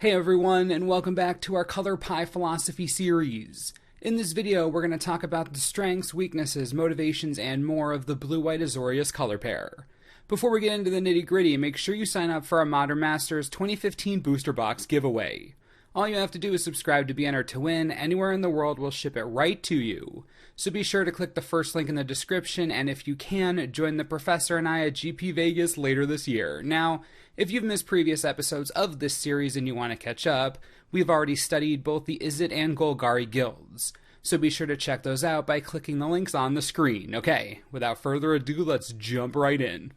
Hey everyone, and welcome back to our Color Pie Philosophy series. In this video, we're going to talk about the strengths, weaknesses, motivations, and more of the blue-white Azorius color pair. Before we get into the nitty-gritty, make sure you sign up for our Modern Masters 2015 Booster Box giveaway. All you have to do is subscribe to be entered to win. Anywhere in the world, we'll ship it right to you. So be sure to click the first link in the description, and if you can, join the professor and I at GP Vegas later this year. Now, if you've missed previous episodes of this series and you want to catch up, we've already studied both the Izzet and Golgari guilds. So be sure to check those out by clicking the links on the screen. Okay, without further ado, let's jump right in.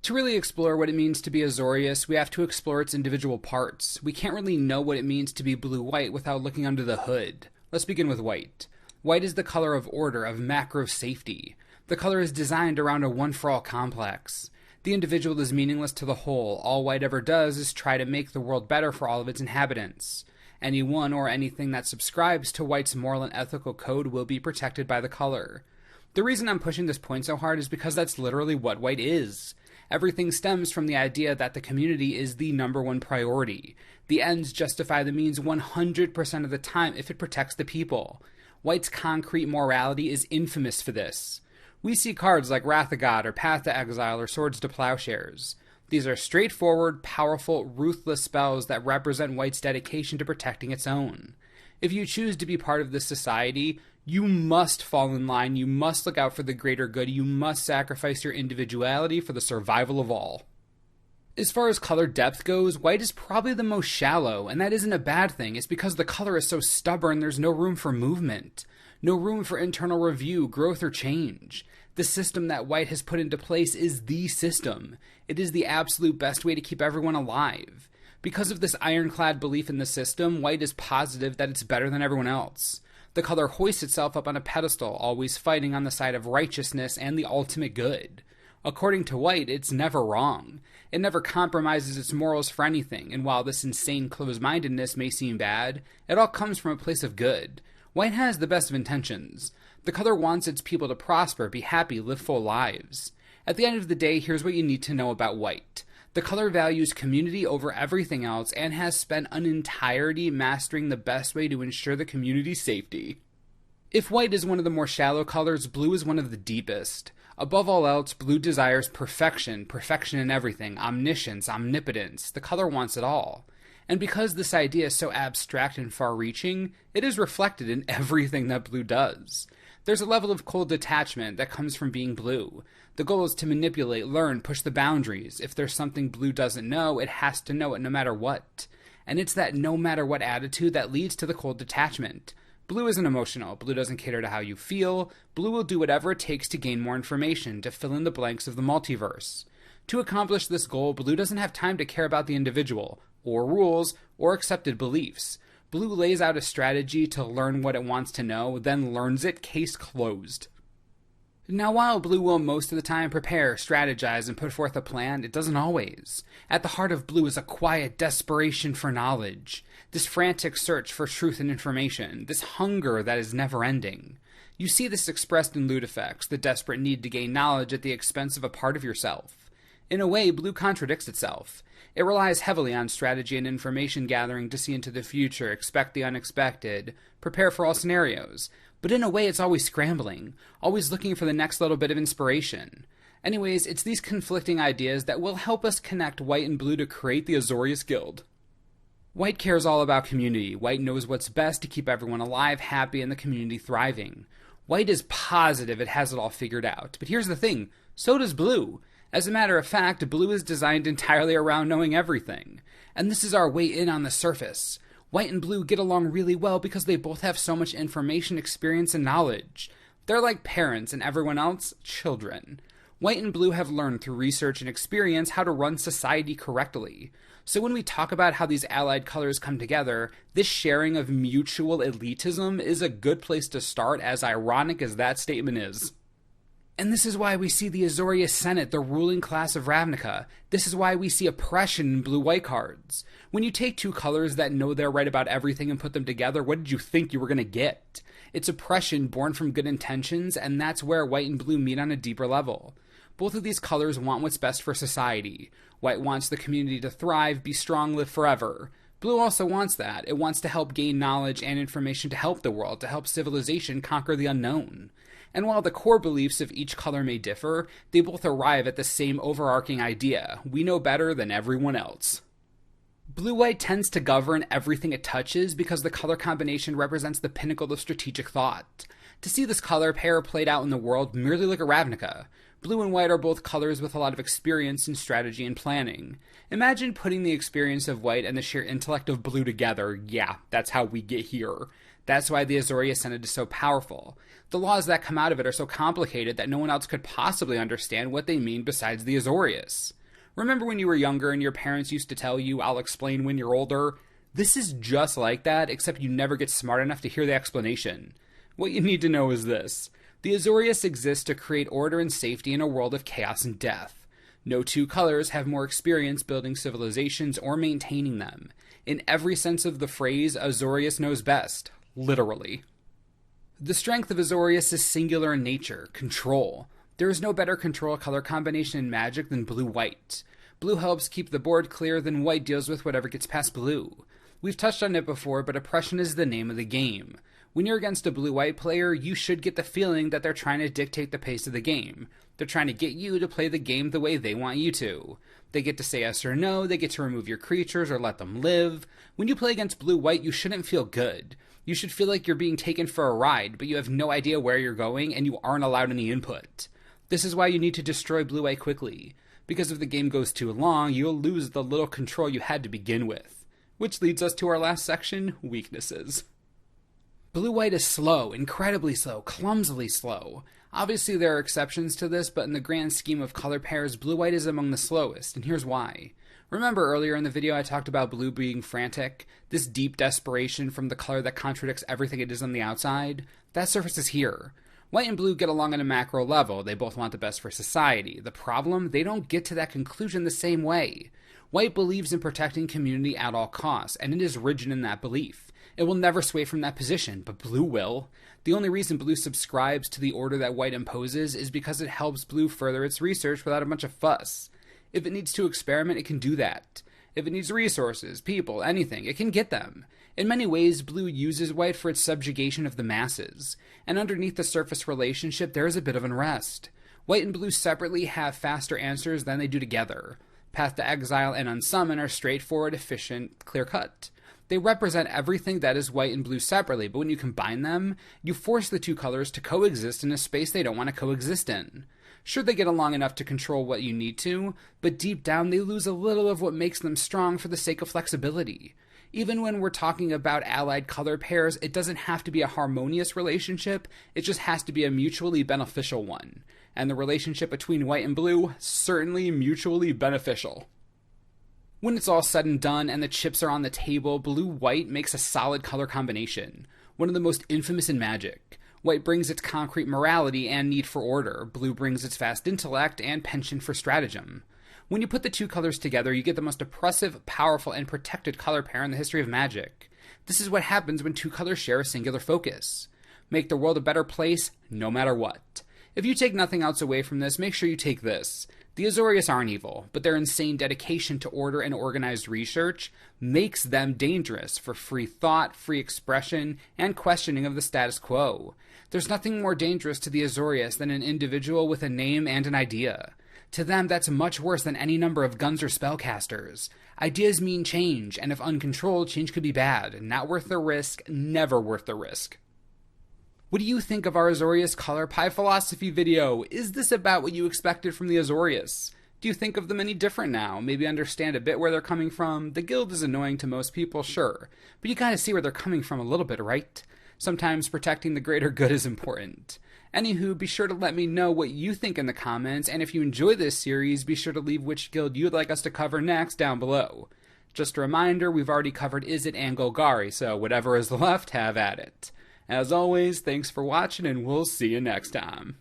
To really explore what it means to be Azorius, we have to explore its individual parts. We can't really know what it means to be blue-white without looking under the hood. Let's begin with white. White is the color of order, of macro safety. The color is designed around a one-for-all complex. The individual is meaningless to the whole. All white ever does is try to make the world better for all of its inhabitants. Anyone or anything that subscribes to white's moral and ethical code will be protected by the color. The reason I'm pushing this point so hard is because that's literally what white is. Everything stems from the idea that the community is the number one priority. The ends justify the means 100% of the time if it protects the people. White's concrete morality is infamous for this. We see cards like Wrath of God or Path to Exile or Swords to Plowshares. These are straightforward, powerful, ruthless spells that represent White's dedication to protecting its own. If you choose to be part of this society, you must fall in line, you must look out for the greater good, you must sacrifice your individuality for the survival of all. As far as color depth goes, white is probably the most shallow, and that isn't a bad thing. It's because the color is so stubborn there's no room for movement. No room for internal review, growth, or change. The system that white has put into place is the system. It is the absolute best way to keep everyone alive. Because of this ironclad belief in the system, white is positive that it's better than everyone else. The color hoists itself up on a pedestal, always fighting on the side of righteousness and the ultimate good. According to white, it's never wrong. It never compromises its morals for anything, and while this insane closed-mindedness may seem bad, it all comes from a place of good. White has the best of intentions. The color wants its people to prosper, be happy, live full lives. At the end of the day, here's what you need to know about white. The color values community over everything else and has spent an entirety mastering the best way to ensure the community's safety. If white is one of the more shallow colors, blue is one of the deepest. Above all else, blue desires perfection, perfection in everything, omniscience, omnipotence. The color wants it all. And because this idea is so abstract and far-reaching, it is reflected in everything that blue does. There's a level of cold detachment that comes from being blue. The goal is to manipulate, learn, push the boundaries. If there's something blue doesn't know, it has to know it no matter what. And it's that no matter what attitude that leads to the cold detachment. Blue isn't emotional. Blue doesn't cater to how you feel. Blue will do whatever it takes to gain more information, to fill in the blanks of the multiverse. To accomplish this goal, blue doesn't have time to care about the individual, or rules, or accepted beliefs. Blue lays out a strategy to learn what it wants to know, then learns it, case closed. Now, while blue will most of the time prepare, strategize, and put forth a plan, it doesn't always. At the heart of blue is a quiet desperation for knowledge. This frantic search for truth and information. This hunger that is never-ending. You see this expressed in Ludefix, the desperate need to gain knowledge at the expense of a part of yourself. In a way, blue contradicts itself. It relies heavily on strategy and information gathering to see into the future, expect the unexpected, prepare for all scenarios. But in a way, it's always scrambling, always looking for the next little bit of inspiration. Anyways, it's these conflicting ideas that will help us connect white and blue to create the Azorius Guild. White cares all about community. White knows what's best to keep everyone alive, happy, and the community thriving. White is positive it has it all figured out. But here's the thing, so does blue. As a matter of fact, blue is designed entirely around knowing everything. And this is our way in on the surface. White and blue get along really well because they both have so much information, experience, and knowledge. They're like parents and everyone else, children. White and blue have learned through research and experience how to run society correctly. So when we talk about how these allied colors come together, this sharing of mutual elitism is a good place to start, as ironic as that statement is. And this is why we see the Azorius Senate, the ruling class of Ravnica. This is why we see oppression in blue-white cards. When you take two colors that know they're right about everything and put them together, what did you think you were going to get? It's oppression born from good intentions, and that's where white and blue meet on a deeper level. Both of these colors want what's best for society. White wants the community to thrive, be strong, live forever. Blue also wants that. It wants to help gain knowledge and information to help the world, to help civilization conquer the unknown. And while the core beliefs of each color may differ, they both arrive at the same overarching idea: we know better than everyone else. Blue-white tends to govern everything it touches because the color combination represents the pinnacle of strategic thought. To see this color pair played out in the world, merely look at Ravnica. Blue and white are both colors with a lot of experience in strategy and planning. Imagine putting the experience of white and the sheer intellect of blue together. Yeah, that's how we get here. That's why the Azorius Synod is so powerful. The laws that come out of it are so complicated that no one else could possibly understand what they mean besides the Azorius. Remember when you were younger and your parents used to tell you, "I'll explain when you're older"? This is just like that, except you never get smart enough to hear the explanation. What you need to know is this: the Azorius exists to create order and safety in a world of chaos and death. No two colors have more experience building civilizations or maintaining them. In every sense of the phrase, Azorius knows best. Literally. The strength of Azorius is singular in nature: control. There is no better control color combination in Magic than blue-white. Blue helps keep the board clear, then white deals with whatever gets past blue. We've touched on it before, but oppression is the name of the game. When you're against a blue-white player, you should get the feeling that they're trying to dictate the pace of the game. They're trying to get you to play the game the way they want you to. They get to say yes or no, they get to remove your creatures or let them live. When you play against blue-white, you shouldn't feel good. You should feel like you're being taken for a ride, but you have no idea where you're going and you aren't allowed any input. This is why you need to destroy blue-white quickly, because if the game goes too long, you'll lose the little control you had to begin with. Which leads us to our last section: weaknesses. Blue-white is slow, incredibly slow, clumsily slow. Obviously there are exceptions to this, but in the grand scheme of color pairs, blue-white is among the slowest, and here's why. Remember earlier in the video I talked about blue being frantic? This deep desperation from the color that contradicts everything it is on the outside? That surfaces here. White and blue get along on a macro level. They both want the best for society. The problem? They don't get to that conclusion the same way. White believes in protecting community at all costs, and it is rigid in that belief. It will never sway from that position, but blue will. The only reason blue subscribes to the order that white imposes is because it helps blue further its research without a bunch of fuss. If it needs to experiment, it can do that. If it needs resources, people, anything, it can get them. In many ways, blue uses white for its subjugation of the masses, and underneath the surface relationship there is a bit of unrest. White and blue separately have faster answers than they do together. Path to Exile and Unsummon are straightforward, efficient, clear-cut. They represent everything that is white and blue separately, but when you combine them, you force the two colors to coexist in a space they don't want to coexist in. Sure, they get along enough to control what you need to, but deep down they lose a little of what makes them strong for the sake of flexibility. Even when we're talking about allied color pairs, it doesn't have to be a harmonious relationship, it just has to be a mutually beneficial one. And the relationship between white and blue, certainly mutually beneficial. When it's all said and done and the chips are on the table, blue-white makes a solid color combination, one of the most infamous in Magic. White brings its concrete morality and need for order, blue brings its vast intellect and penchant for stratagem. When you put the two colors together, you get the most oppressive, powerful, and protected color pair in the history of Magic. This is what happens when two colors share a singular focus. Make the world a better place, no matter what. If you take nothing else away from this, make sure you take this. The Azorius aren't evil, but their insane dedication to order and organized research makes them dangerous for free thought, free expression, and questioning of the status quo. There's nothing more dangerous to the Azorius than an individual with a name and an idea. To them, that's much worse than any number of guns or spellcasters. Ideas mean change, and if uncontrolled, change could be bad. Not worth the risk, never worth the risk. What do you think of our Azorius Color Pie Philosophy video? Is this about what you expected from the Azorius? Do you think of them any different now? Maybe understand a bit where they're coming from? The guild is annoying to most people, sure, but you gotta see where they're coming from a little bit, right? Sometimes protecting the greater good is important. Anywho, be sure to let me know what you think in the comments, and if you enjoy this series, be sure to leave which guild you'd like us to cover next down below. Just a reminder, we've already covered Izzet and Golgari, so whatever is left, have at it. As always, thanks for watching, and we'll see you next time.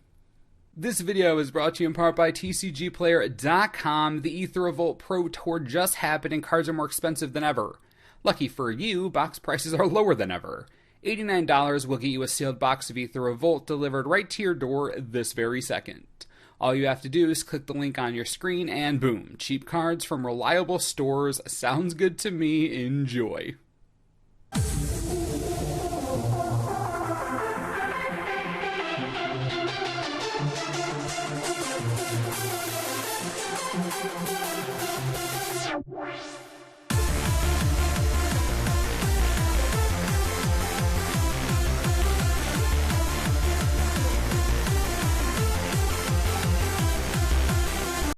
This video is brought to you in part by TCGplayer.com. The Aether Revolt Pro Tour just happened and cards are more expensive than ever. Lucky for you, box prices are lower than ever. $89 will get you a sealed box of Aether Revolt delivered right to your door this very second. All you have to do is click the link on your screen and boom, cheap cards from reliable stores. Sounds good to me. Enjoy.